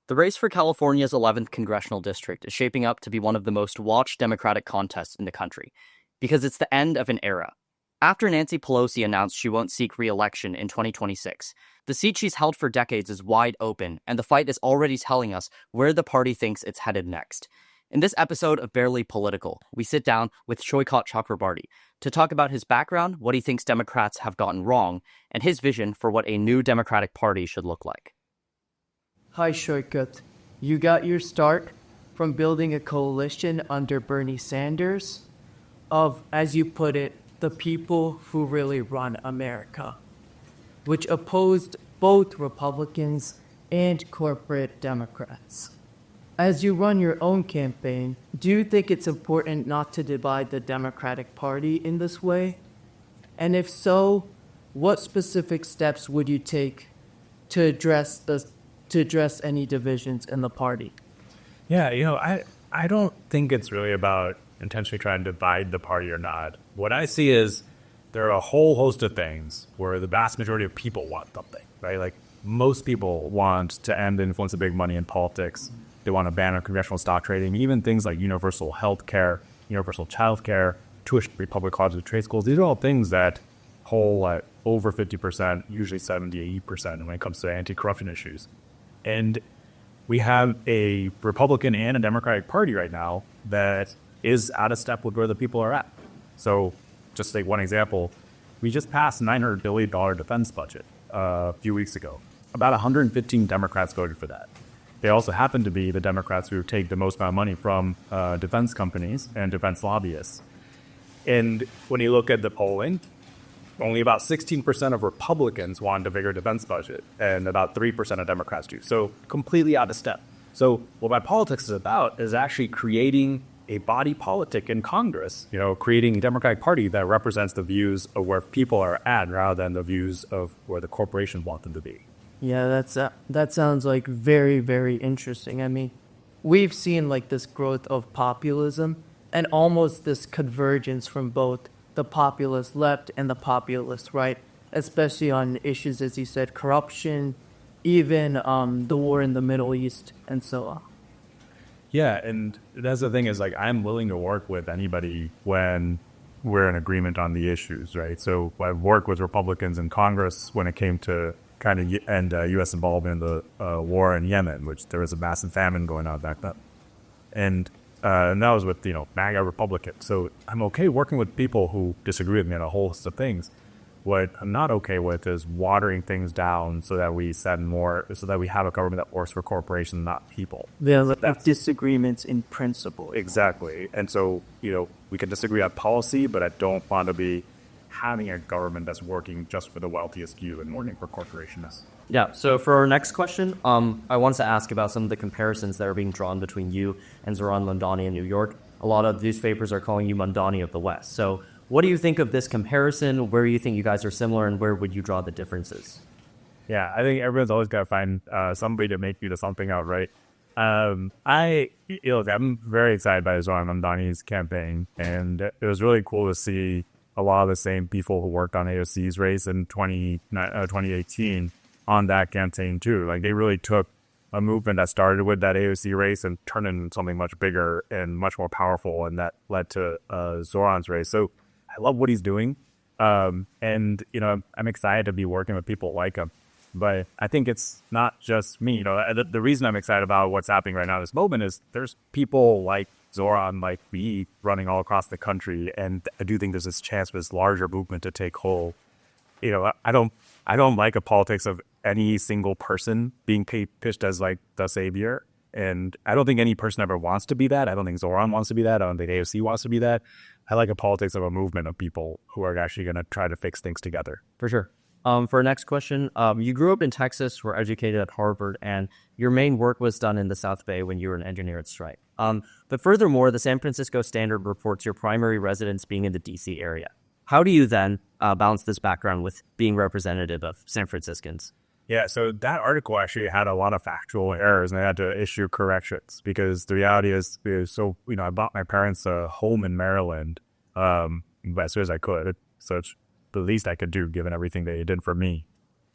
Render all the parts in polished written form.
The race for California's 11th congressional district is shaping up to be one of the most watched Democratic contests in the country, because it's the end of an era. After Nancy Pelosi announced she won't seek re-election in 2026, the seat she's held for decades is wide open, and the fight is already telling us where the party thinks it's headed next. In this episode of Barely Political, we sit down with Saikat Chakrabarti to talk about his background, what he thinks Democrats have gotten wrong, and his vision for what a new Democratic Party should look like. Hi, Saikat. You got your start from building a coalition under Bernie Sanders of, as you put it, the people who really run America, which opposed both Republicans and corporate Democrats. As you run your own campaign, do you think it's important not to divide the Democratic Party in this way? And if so, what specific steps would you take to address any divisions in the party? Yeah, I don't think it's really about intentionally trying to divide the party or not. What I see is there are a whole host of things where the vast majority of people want something, right? Like most people want to end the influence of big money in politics. They want to ban congressional stock trading, even things like universal health care, universal child care, tuition-free public colleges and trade schools. These are all things that hold over 50%, usually 70, 80% when it comes to anti-corruption issues. And we have a Republican and a Democratic Party right now that is out of step with where the people are at. So just to take one example, we just passed a $900 billion defense budget a few weeks ago. About 115 Democrats voted for that. They also happen to be the Democrats who take the most amount of money from defense companies and defense lobbyists. And when you look at the polling, only about 16% of Republicans want a bigger defense budget, and about 3% of Democrats do. So completely out of step. So what my politics is about is actually creating a body politic in Congress, creating a Democratic Party that represents the views of where people are at rather than the views of where the corporations want them to be. Yeah, that sounds like very, very interesting. I mean, we've seen like this growth of populism and almost this convergence from both the populist left and the populist right, especially on issues, as you said, corruption, even the war in the Middle East, and so on. Yeah, and that's the thing is, like, I'm willing to work with anybody when we're in agreement on the issues, right? So I've worked with Republicans in Congress when it came to kind of end U.S. involvement in the war in Yemen, which there was a massive famine going on back then. And that was with, MAGA Republicans. So I'm okay working with people who disagree with me on a whole host of things. What I'm not okay with is watering things down so that we have a government that works for corporations, not people. That's disagreements in principle. Exactly. And so, we can disagree on policy, but I don't want to be having a government that's working just for the wealthiest few and working for corporations. Yeah, so for our next question, I wanted to ask about some of the comparisons that are being drawn between you and Zohran Mamdani in New York. A lot of newspapers are calling you Mamdani of the West. So what do you think of this comparison? Where do you think you guys are similar, and where would you draw the differences? Yeah, I think everyone's always got to find somebody to make you to something out, right? I'm very excited by Zohran Mamdani's campaign, and it was really cool to see a lot of the same people who worked on AOC's race in 2018 on that campaign too. Like, they really took a movement that started with that AOC race and turned it into something much bigger and much more powerful, and that led to Zohran's race. So I love what he's doing. I'm excited to be working with people like him. But I think it's not just me. The reason I'm excited about what's happening right now in this moment is there's people like Zohran, like me, running all across the country, and I do think there's this chance for this larger movement to take hold. I don't like a politics of any single person being pitched as like the savior, and I don't think any person ever wants to be that. I don't think Zohran wants to be that. I don't think AOC wants to be that. I like a politics of a movement of people who are actually going to try to fix things together. For sure. For our next question, you grew up in Texas, were educated at Harvard, and your main work was done in the South Bay when you were an engineer at Stripe. But furthermore, the San Francisco Standard reports your primary residence being in the D.C. area. How do you then balance this background with being representative of San Franciscans? Yeah, so that article actually had a lot of factual errors, and I had to issue corrections because the reality is I bought my parents a home in Maryland as soon as I could. So it's the least I could do given everything they did for me.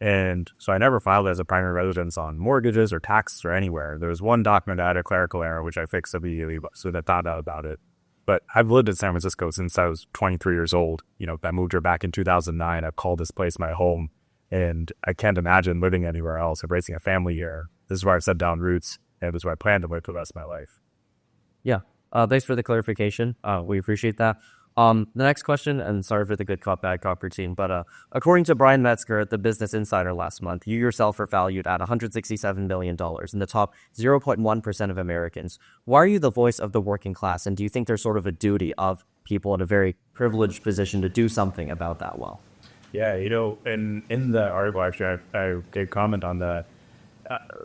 And so I never filed as a primary residence on mortgages or taxes or anywhere. There was one document that had a clerical error, which I fixed immediately, so I thought out about it. But I've lived in San Francisco since I was 23 years old. I moved here back in 2009. I've called this place my home, and I can't imagine living anywhere else or raising a family here. This is where I've set down roots, and this is where I plan to live for the rest of my life. Yeah. Thanks for the clarification. We appreciate that. The next question, and sorry for the good cop, bad cop routine, but according to Brian Metzger at the Business Insider last month, you yourself are valued at $167 billion in the top 0.1% of Americans. Why are you the voice of the working class, and do you think there's sort of a duty of people in a very privileged position to do something about that well? Yeah, in the article, actually, I gave comment on that.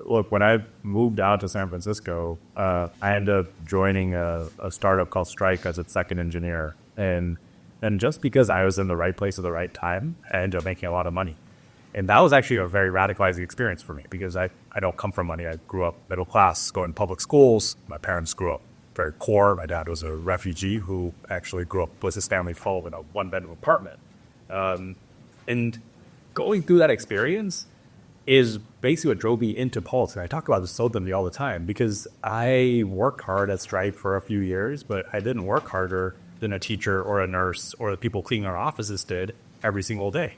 Look, when I moved out to San Francisco, I ended up joining a startup called Strike as its second engineer. And just because I was in the right place at the right time, I ended up making a lot of money. And that was actually a very radicalizing experience for me because I don't come from money. I grew up middle class, going to public schools. My parents grew up very poor. My dad was a refugee who actually grew up with his family full in a one-bedroom apartment. And going through that experience is basically what drove me into politics. And I talk about this openly all the time because I worked hard at Stripe for a few years, but I didn't work harder than a teacher or a nurse or the people cleaning our offices did every single day.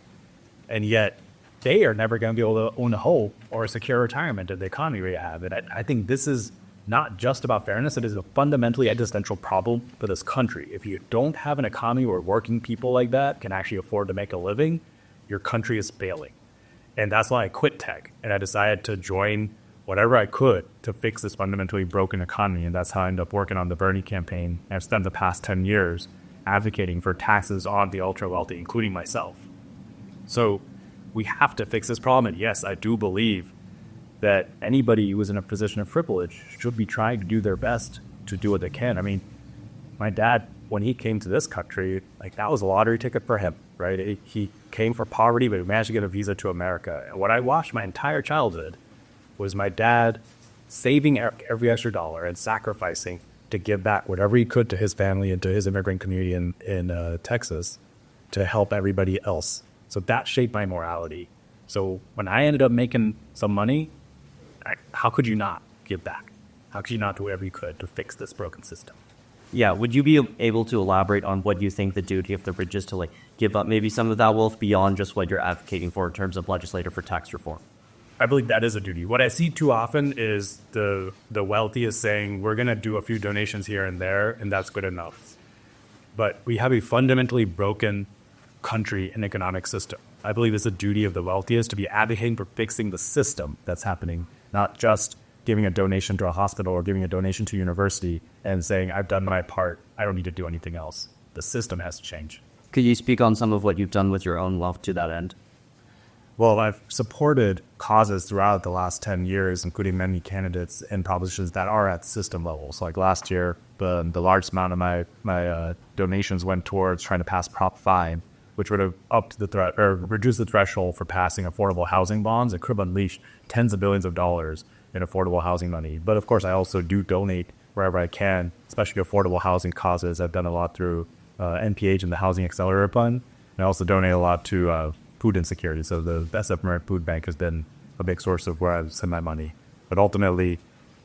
And yet they are never going to be able to own a home or a secure retirement in the economy we have. And I think this is not just about fairness. It is a fundamentally existential problem for this country. If you don't have an economy where working people like that can actually afford to make a living, your country is failing. And that's why I quit tech. And I decided to join whatever I could to fix this fundamentally broken economy. And that's how I ended up working on the Bernie campaign. And I've spent the past 10 years advocating for taxes on the ultra wealthy, including myself. So we have to fix this problem. And yes, I do believe that anybody who is in a position of privilege should be trying to do their best to do what they can. I mean, my dad, when he came to this country, that was a lottery ticket for him, right? He came for poverty, but he managed to get a visa to America. And what I watched my entire childhood was my dad saving every extra dollar and sacrificing to give back whatever he could to his family and to his immigrant community in Texas to help everybody else. So that shaped my morality. So when I ended up making some money, how could you not give back? How could you not do whatever you could to fix this broken system? Yeah, would you be able to elaborate on what you think the duty of the rich is to give up maybe some of that wealth beyond just what you're advocating for in terms of legislative or tax reform? I believe that is a duty. What I see too often is the wealthy saying, we're going to do a few donations here and there, and that's good enough. But we have a fundamentally broken country and economic system. I believe it's a duty of the wealthiest to be advocating for fixing the system that's happening, not just giving a donation to a hospital or giving a donation to a university and saying, I've done my part, I don't need to do anything else. The system has to change. Could you speak on some of what you've done with your own wealth to that end? Well, I've supported causes throughout the last 10 years, including many candidates in propositions that are at system levels. Like last year, the largest amount of my donations went towards trying to pass Prop 5, which would have upped the reduced the threshold for passing affordable housing bonds. It could have unleashed tens of billions of dollars in affordable housing money. But of course, I also do donate wherever I can, especially affordable housing causes. I've done a lot through NPH and the Housing Accelerator Fund. And I also donate a lot to food insecurity. So the SF American Food Bank has been a big source of where I send my money. But ultimately,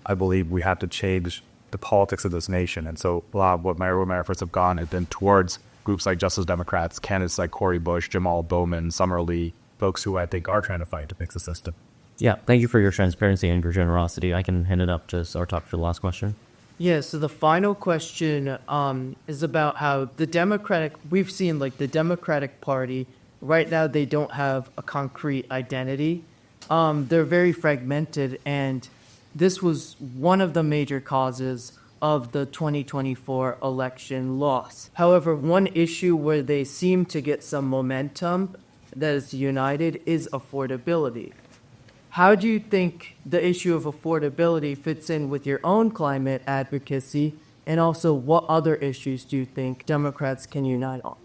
I believe we have to change the politics of this nation. And so a lot of what my efforts have gone have been towards groups like Justice Democrats, candidates like Cory Bush, Jamal Bowman, Summer Lee, folks who I think are trying to fight to fix the system. Yeah, thank you for your transparency and your generosity. I can hand it up to Sarthak for the last question. Yeah, so the final question is about how we've seen the Democratic Party, right now they don't have a concrete identity. They're very fragmented, and this was one of the major causes of the 2024 election loss. However, one issue where they seem to get some momentum that is united is affordability. How do you think the issue of affordability fits in with your own climate advocacy? And also, what other issues do you think Democrats can unite on?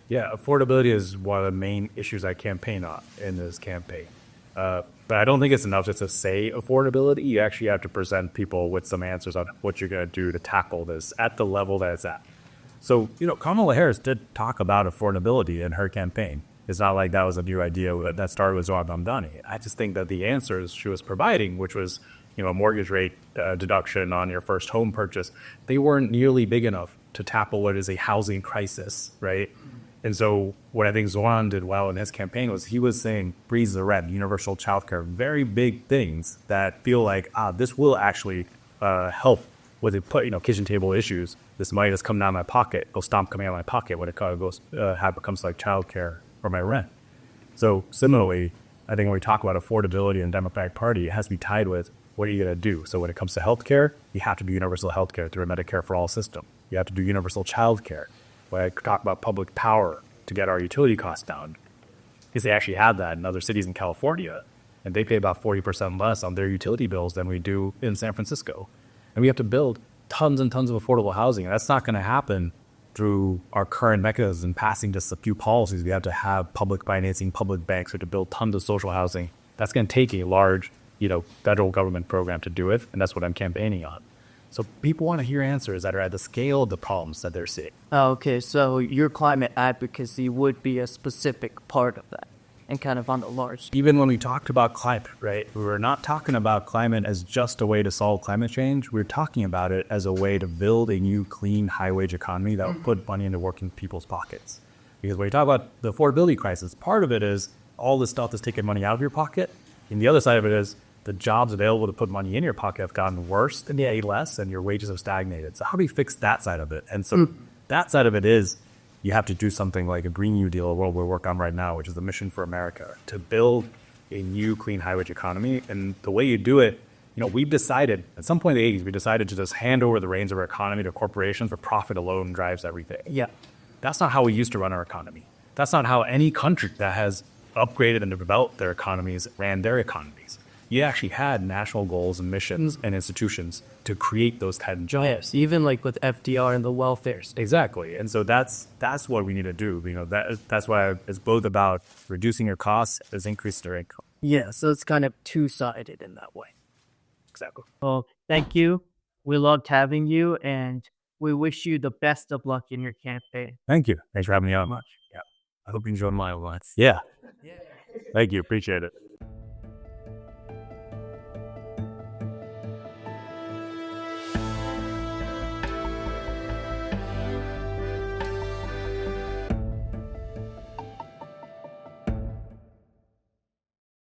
Yeah, affordability is one of the main issues I campaign on in this campaign. But I don't think it's enough just to say affordability. You actually have to present people with some answers on what you're going to do to tackle this at the level that it's at. So, Kamala Harris did talk about affordability in her campaign. It's not like that was a new idea that started with Zohar Mamdani. I just think that the answers she was providing, which was, a mortgage rate deduction on your first home purchase, they weren't nearly big enough to tackle what is a housing crisis, right? And so what I think Zoran did well in his campaign was he was saying freeze the rent, universal childcare, very big things that feel like, this will actually help with the kitchen table issues. This money that's coming out of my pocket, it'll stop coming out of my pocket when it becomes like childcare or my rent. So similarly, I think when we talk about affordability in the Democratic Party, it has to be tied with what are you going to do? So when it comes to healthcare, you have to do universal healthcare through a Medicare for all system. You have to do universal childcare. When I talk about public power to get our utility costs down, because they actually have that in other cities in California, and they pay about 40% less on their utility bills than we do in San Francisco. And we have to build tons and tons of affordable housing. And that's not going to happen through our current mechanism, passing just a few policies. We have to have public financing, public banks, we have to build tons of social housing. That's going to take a large, federal government program to do it, and that's what I'm campaigning on. So people want to hear answers that are at the scale of the problems that they're seeing. Okay, so your climate advocacy would be a specific part of that, and kind of on the large scale. Even when we talked about climate, right, we were not talking about climate as just a way to solve climate change. We're talking about it as a way to build a new, clean, high-wage economy that will put money into working people's pockets. Because when you talk about the affordability crisis, part of it is all this stuff that's taking money out of your pocket, and the other side of it is the jobs available to put money in your pocket have gotten worse and pay less, and your wages have stagnated. So how do we fix that side of it? And so that side of it is you have to do something like a Green New Deal, a world we're working on right now, which is the Mission for America, to build a new, clean, high-wage economy. And the way you do it, we've decided, at some point in the 80s, we decided to just hand over the reins of our economy to corporations where profit alone drives everything. Yeah. That's not how we used to run our economy. That's not how any country that has upgraded and developed their economies ran their economies. You actually had national goals and missions and institutions to create those kind of jobs. Yes, even like with FDR and the welfare state. Exactly. And so that's what we need to do. That's why it's both about reducing your costs as increasing your income. Yeah, so it's kind of two-sided in that way. Exactly. Well, thank you. We loved having you, and we wish you the best of luck in your campaign. Thank you. Thanks for having me on. Much. Yeah. I hope you enjoyed my life. Yeah. Thank you. Appreciate it.